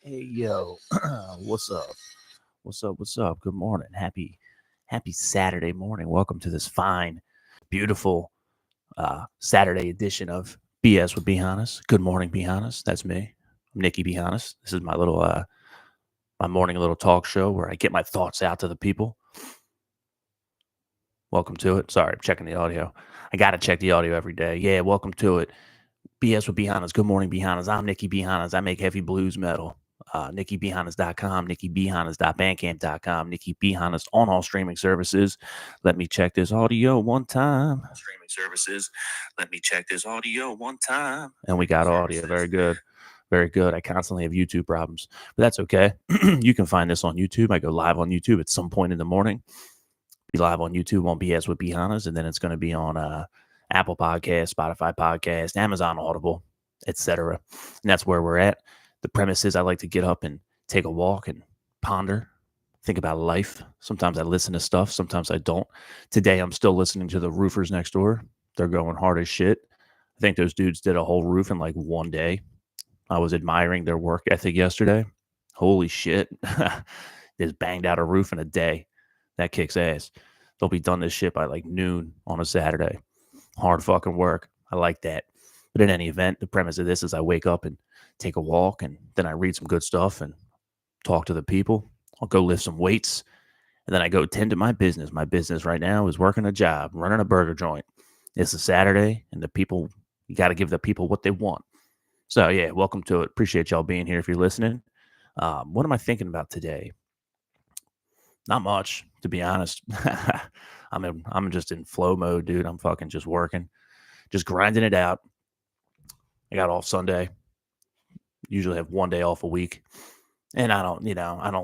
Hey yo, what's up? What's up? Good morning. Happy Saturday morning. Welcome to this fine, beautiful Saturday edition of BS with Hannas. Good morning, Hannas. That's me. I'm Nikki Hannas. This is my little my morning little talk show where I get my thoughts out to the people. Welcome to it. Sorry, I'm checking the audio. I gotta check the audio every day. Yeah, welcome to it. BS with Hannas. Good morning, Hannas. I'm Nikki Hannas. I make heavy blues metal. NikkiBHannas.com, NikkiBHannas.bandcamp.com, Nikki Hannas on all streaming services. Let me check this audio one time. Streaming services. Let me check this audio one time. And we got audio. Very good. Very good. I constantly have YouTube problems, but that's okay. You can find this on YouTube. I go live on YouTube at some point in the morning. Be live on YouTube on BS with Hannas, and then it's going to be on Apple Podcast, Spotify Podcast, Amazon Audible, etc. And that's where we're at. The premise is I like to get up and take a walk and ponder, think about life. Sometimes I listen to stuff, sometimes I don't. Today I'm still listening to the roofers next door. They're going hard as shit. I think those dudes did a whole roof in like one day. I was admiring their work ethic yesterday. Holy shit. They just banged out a roof in a day. That kicks ass. They'll be done this shit by like noon on a Saturday. Hard fucking work. I like that. But in any event, the premise of this is I wake up and take a walk, and then I read some good stuff and talk to the people. I'll go lift some weights, and then I go tend to my business. My business right now is working a job, running a burger joint. It's a Saturday, and the people, you got to give the people what they want. So, yeah, welcome to it. Appreciate y'all being here if you're listening. What am I thinking about today? Not much, to be honest. I'm just in flow mode, dude. I'm fucking just working, just grinding it out. I got off Sunday. Usually have one day off a week. And I don't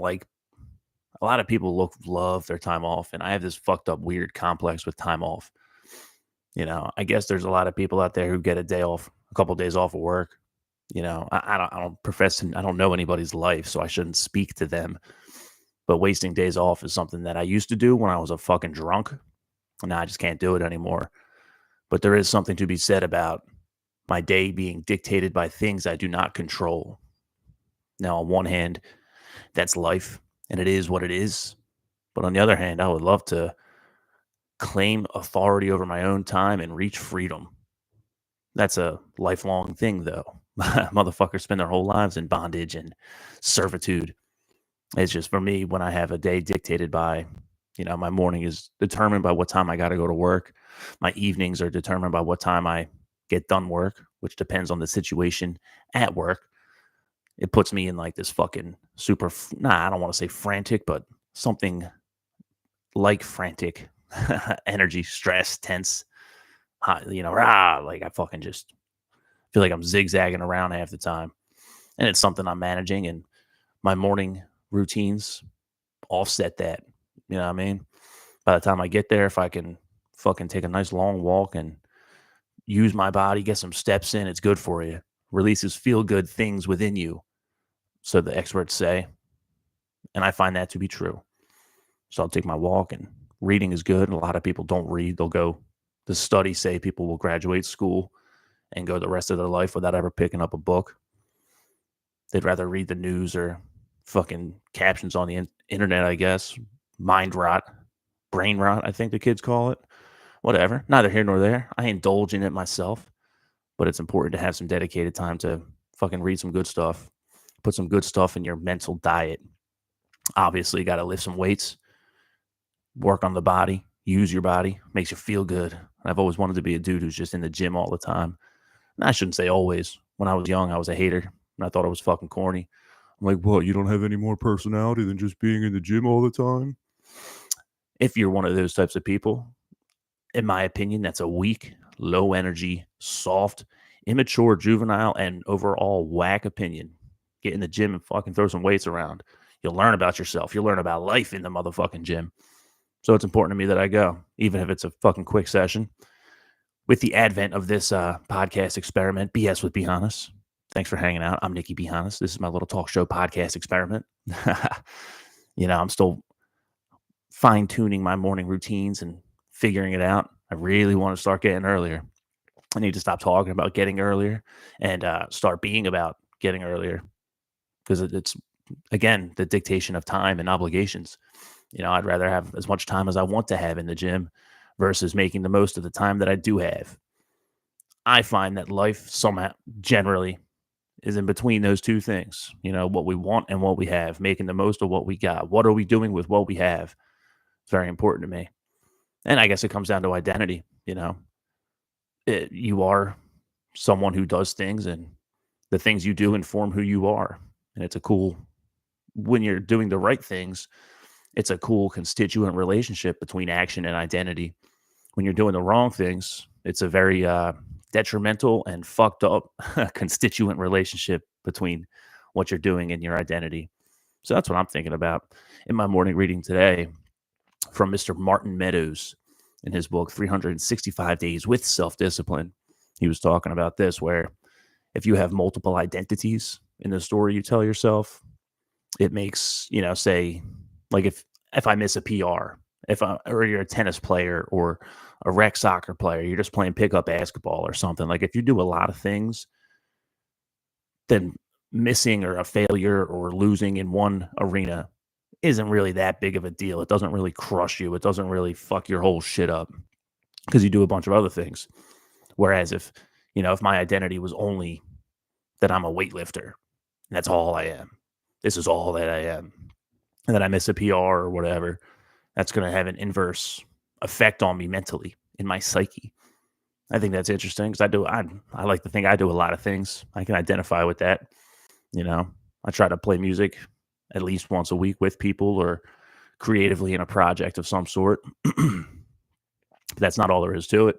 like, a lot of people love their time off. And I have this fucked up weird complex with time off. I guess there's a lot of people out there who get a day off, a couple of days off of work. I don't know anybody's life, so I shouldn't speak to them. But wasting days off is something that I used to do when I was a fucking drunk. Now I just can't do it anymore. But there is something to be said about my day being dictated by things I do not control. Now, on one hand, that's life, and it is what it is. But on the other hand, I would love to claim authority over my own time and reach freedom. That's a lifelong thing, though. Motherfuckers spend their whole lives in bondage and servitude. It's just, for me, when I have a day dictated by, my morning is determined by what time I got to go to work. My evenings are determined by what time I get done work, which depends on the situation at work. It puts me in like this fucking I don't want to say frantic, but something like frantic energy, stress, tense, like I fucking just feel like I'm zigzagging around half the time. And it's something I'm managing, and my morning routines offset that. You know what I mean? By the time I get there, if I can fucking take a nice long walk and use my body, get some steps in, it's good for you. Releases feel good things within you, so the experts say. And I find that to be true. So I'll take my walk, and reading is good. A lot of people don't read. The studies say people will graduate school and go the rest of their life without ever picking up a book. They'd rather read the news or fucking captions on the internet, I guess. Mind rot, brain rot, I think the kids call it. Whatever. Neither here nor there. I indulge in it myself, but it's important to have some dedicated time to fucking read some good stuff. Put some good stuff in your mental diet. Obviously, you got to lift some weights, work on the body, use your body, makes you feel good. I've always wanted to be a dude who's just in the gym all the time. And I shouldn't say always. When I was young, I was a hater, and I thought it was fucking corny. I'm like, what, you don't have any more personality than just being in the gym all the time? If you're one of those types of people, in my opinion, that's a weak, low energy, soft, immature, juvenile, and overall whack opinion. Get in the gym and fucking throw some weights around. You'll learn about yourself. You'll learn about life in the motherfucking gym. So it's important to me that I go, even if it's a fucking quick session. With the advent of this podcast experiment, BS with Hannas, Thanks for hanging out. I'm Nikki B. Hannas. This is my little talk show podcast experiment. I'm still fine tuning my morning routines and figuring it out. I really want to start getting earlier. I need to stop talking about getting earlier and start being about getting earlier because it's, again, the dictation of time and obligations. I'd rather have as much time as I want to have in the gym versus making the most of the time that I do have. I find that life somehow generally is in between those two things, what we want and what we have, making the most of what we got. What are we doing with what we have? It's very important to me. And I guess it comes down to identity. You are someone who does things, and the things you do inform who you are. And when you're doing the right things, it's a cool constituent relationship between action and identity. When you're doing the wrong things, it's a very detrimental and fucked up constituent relationship between what you're doing and your identity. So that's what I'm thinking about in my morning reading today from Mr. Martin Meadows in his book, 365 Days with Self-Discipline. He was talking about this, where if you have multiple identities in the story you tell yourself, it makes, say, like if I miss a PR, or you're a tennis player or a rec soccer player, you're just playing pickup basketball or something. Like if you do a lot of things, then missing or a failure or losing in one arena isn't really that big of a deal. It doesn't really crush you. It doesn't really fuck your whole shit up because you do a bunch of other things. Whereas if my identity was only that I'm a weightlifter, and that's all I am, this is all that I am, and then I miss a PR or whatever, that's going to have an inverse effect on me mentally in my psyche. I think that's interesting because I like to think I do a lot of things. I can identify with that. I try to play music at least once a week with people or creatively in a project of some sort. But that's not all there is to it.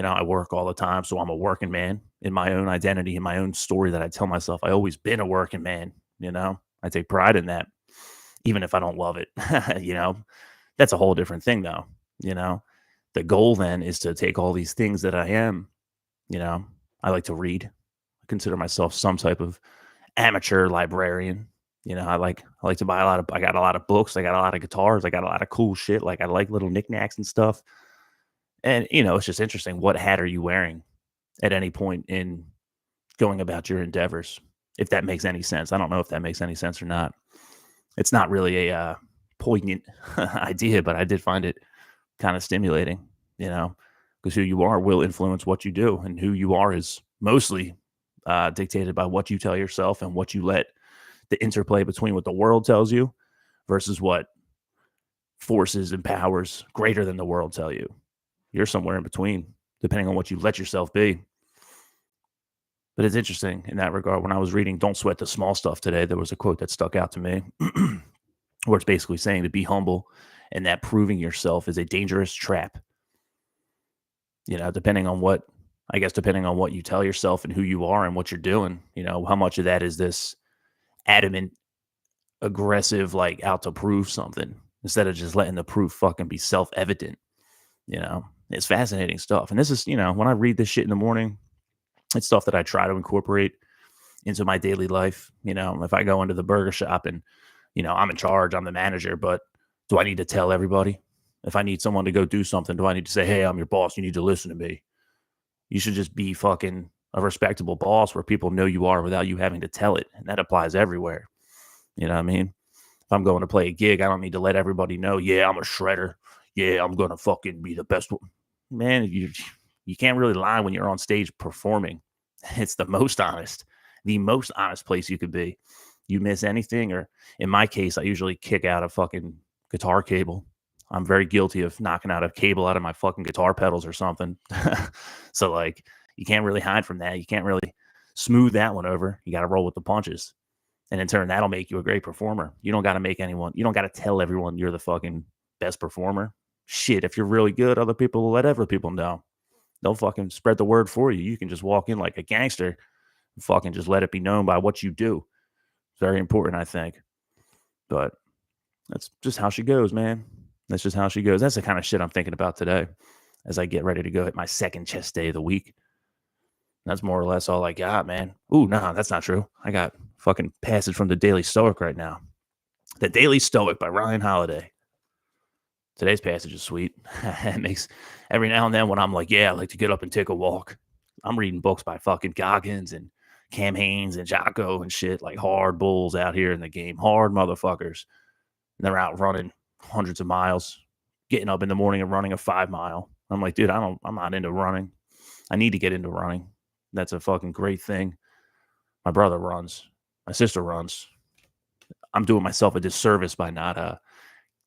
I work all the time, so I'm a working man in my own identity, in my own story that I tell myself. I always been a working man. I take pride in that, even if I don't love it. That's a whole different thing, though. The goal then is to take all these things that I am. I like to read. I consider myself some type of amateur librarian. I like to buy I got a lot of books. I got a lot of guitars. I got a lot of cool shit. Like I like little knickknacks and stuff. And, it's just interesting. What hat are you wearing at any point in going about your endeavors? If that makes any sense. I don't know if that makes any sense or not. It's not really a poignant idea, but I did find it kind of stimulating, because who you are will influence what you do, and who you are is mostly dictated by what you tell yourself and what you let the interplay between what the world tells you versus what forces and powers greater than the world tell you. You're somewhere in between, depending on what you let yourself be. But it's interesting in that regard. When I was reading Don't Sweat the Small Stuff today, there was a quote that stuck out to me where it's basically saying to be humble and that proving yourself is a dangerous trap. Depending on what you tell yourself and who you are and what you're doing, how much of that is this adamant, aggressive, like out to prove something instead of just letting the proof fucking be self-evident. It's fascinating stuff. And this is, when I read this shit in the morning, it's stuff that I try to incorporate into my daily life. If I go into the burger shop and, I'm in charge, I'm the manager, but do I need to tell everybody? If I need someone to go do something, do I need to say, hey, I'm your boss, you need to listen to me? You should just be fucking a respectable boss where people know you are without you having to tell it. And that applies everywhere. You know what I mean? If I'm going to play a gig, I don't need to let everybody know, yeah, I'm a shredder. Yeah, I'm going to fucking be the best one. Man, you can't really lie when you're on stage performing. It's the most honest place you could be. You miss anything, or in my case, I usually kick out a fucking guitar cable. I'm very guilty of knocking out a cable out of my fucking guitar pedals or something. So like, you can't really hide from that. You can't really smooth that one over. You got to roll with the punches. And in turn, that'll make you a great performer. You don't got to tell everyone you're the fucking best performer. Shit, if you're really good, other people will let other people know. They'll fucking spread the word for you. You can just walk in like a gangster and fucking just let it be known by what you do. It's very important, I think. But that's just how she goes, man. That's just how she goes. That's the kind of shit I'm thinking about today as I get ready to go hit my second chest day of the week. That's more or less all I got, man. Ooh, nah, that's not true. I got fucking passage from the Daily Stoic right now. The Daily Stoic by Ryan Holiday. Today's passage is sweet. It makes every now and then when I'm like, yeah, I like to get up and take a walk. I'm reading books by fucking Goggins and Cam Haines and Jocko and shit, like hard bulls out here in the game, hard motherfuckers. And they're out running hundreds of miles, getting up in the morning and running a 5 mile. I'm like, dude, I'm not into running. I need to get into running. That's a fucking great thing. My brother runs. My sister runs. I'm doing myself a disservice by not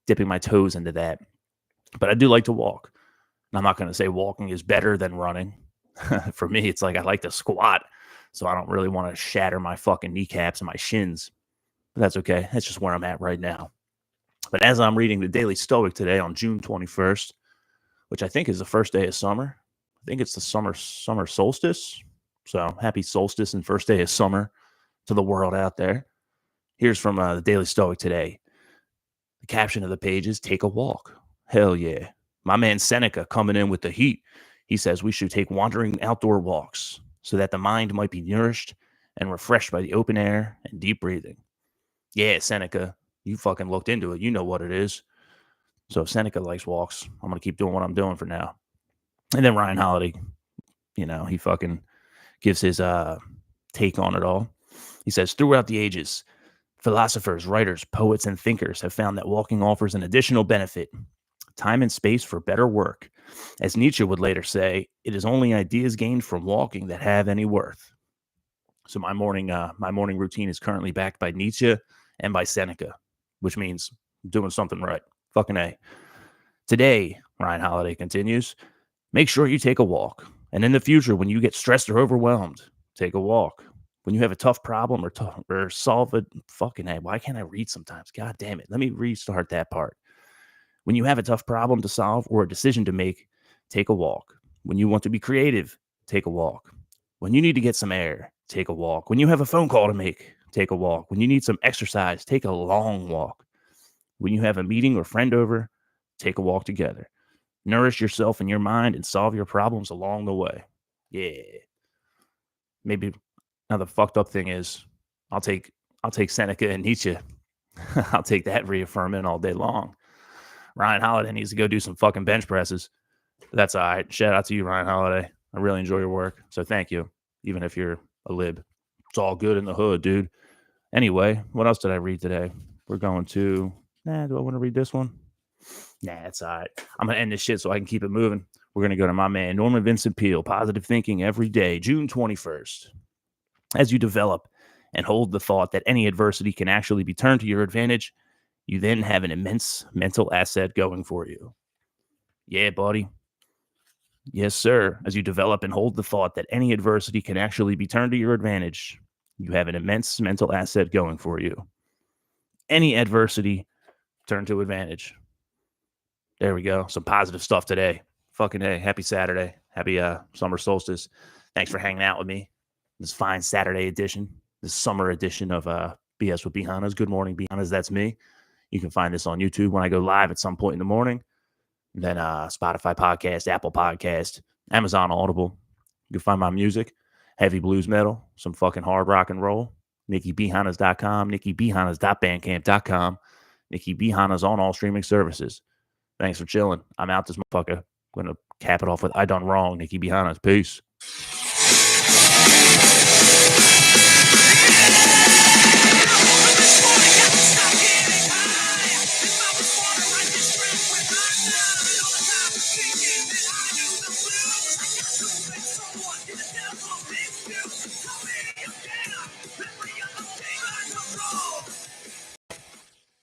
dipping my toes into that. But I do like to walk. And I'm not going to say walking is better than running. For me, it's like I like to squat. So I don't really want to shatter my fucking kneecaps and my shins. But that's okay. That's just where I'm at right now. But as I'm reading the Daily Stoic today on June 21st, which I think is the first day of summer, I think it's the summer solstice. So happy solstice and first day of summer to the world out there. Here's from the Daily Stoic today. The caption of the page is "Take a walk." Hell yeah. My man Seneca coming in with the heat. He says we should take wandering outdoor walks so that the mind might be nourished and refreshed by the open air and deep breathing. Yeah, Seneca, you fucking looked into it. You know what it is. So if Seneca likes walks, I'm going to keep doing what I'm doing for now. And then Ryan Holiday, he fucking gives his take on it all. He says, throughout the ages, philosophers, writers, poets, and thinkers have found that walking offers an additional benefit, time and space for better work. As Nietzsche would later say, it is only ideas gained from walking that have any worth. So my morning routine is currently backed by Nietzsche and by Seneca, which means doing something right. Fucking A. Today, Ryan Holiday continues, make sure you take a walk. And in the future, when you get stressed or overwhelmed, take a walk. When you have a tough problem or solve it, fucking A. Why can't I read sometimes? God damn it. Let me restart that part. When you have a tough problem to solve or a decision to make, take a walk. When you want to be creative, take a walk. When you need to get some air, take a walk. When you have a phone call to make, take a walk. When you need some exercise, take a long walk. When you have a meeting or friend over, take a walk together. Nourish yourself and your mind and solve your problems along the way. Yeah. Maybe now the fucked up thing is I'll take Seneca and Nietzsche. I'll take that reaffirming all day long. Ryan Holiday needs to go do some fucking bench presses. That's all right. Shout out to you, Ryan Holiday. I really enjoy your work. So thank you, even if you're a lib. It's all good in the hood, dude. Anyway, what else did I read today? We're going to... do I want to read this one? Nah, it's all right. I'm going to end this shit so I can keep it moving. We're going to go to my man, Norman Vincent Peale, Positive Thinking Every Day, June 21st. As you develop and hold the thought that any adversity can actually be turned to your advantage, you then have an immense mental asset going for you. Yeah, buddy. Yes, sir. As you develop and hold the thought that any adversity can actually be turned to your advantage, you have an immense mental asset going for you. Any adversity, turn to advantage. There we go. Some positive stuff today. Fucking A. Happy Saturday. Happy summer solstice. Thanks for hanging out with me. This fine Saturday edition, this summer edition of BS with Hannas. Good morning, Hannas. That's me. You can find this on YouTube when I go live at some point in the morning. Then Spotify podcast, Apple podcast, Amazon Audible. You can find my music, heavy blues metal, some fucking hard rock and roll. NickyBHannas.com, NickyBHannas.bandcamp.com, NickyBHannas on all streaming services. Thanks for chilling. I'm out this motherfucker. I'm going to cap it off with I done wrong, Nicky Hannas. Peace.